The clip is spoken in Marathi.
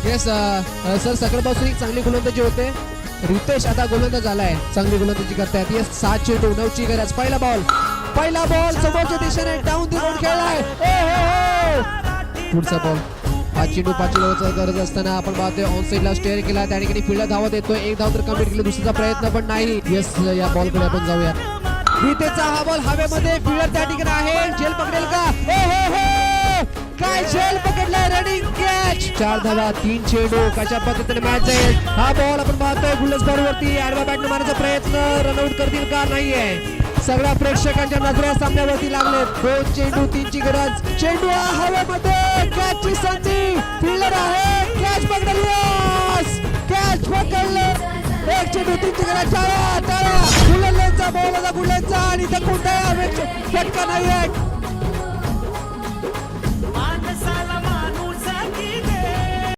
येस सर सकाळपासून एक चांगली गोलंदाजी होते. रितेश आता गोलंदाज झालाय, चांगली गोलंदाजी करतायत. येस 7 चेंडू 9 ची गरज. पहिला बॉल समोरच्या दिशेने डाऊन दी रोड खेळलाय. पुढचा बॉल. 5 चेंडू 5 चेंडूचा गरज असताना आपण पाहतोय ऑन साइडला स्टेअर केला, त्या ठिकाणी फील्डर धावत येतोय. एक धाव तर कम्प्लीट केली, दुसरीचा प्रयत्न पण नाही. येस या बॉल कडे आपण जाऊया. रितेशचा हा बॉल हवेमध्ये, फील्डर त्या ठिकाणी आहे. झेल पकडेल का? काय झेल पकडलाय, रनिंग कॅच. 4 धावा 3 चेंडू. कशा पद्धतीने मॅच जाईल. हा बॉल आपण पाहतोय गुल्लस वरती. आडव्या बॅटने मारण्याचा प्रयत्न, रनआउट करतील का? नाहीये. सगळ्या प्रेक्षकांच्या नजरा सामन्यावरती लागलेत. 2 चेंडू 3 ची गरज. चेंडू हवेमध्ये, कॅचची संधी. फिल्डर आहे, कॅच पकडली. कॅच पकडले. 1 चेंडू 3 ची गरज. टाळा गुल्लेचा बॉल होता, गुल्लेचा. आणि इथं कोणताही फटका नाहीये. Sala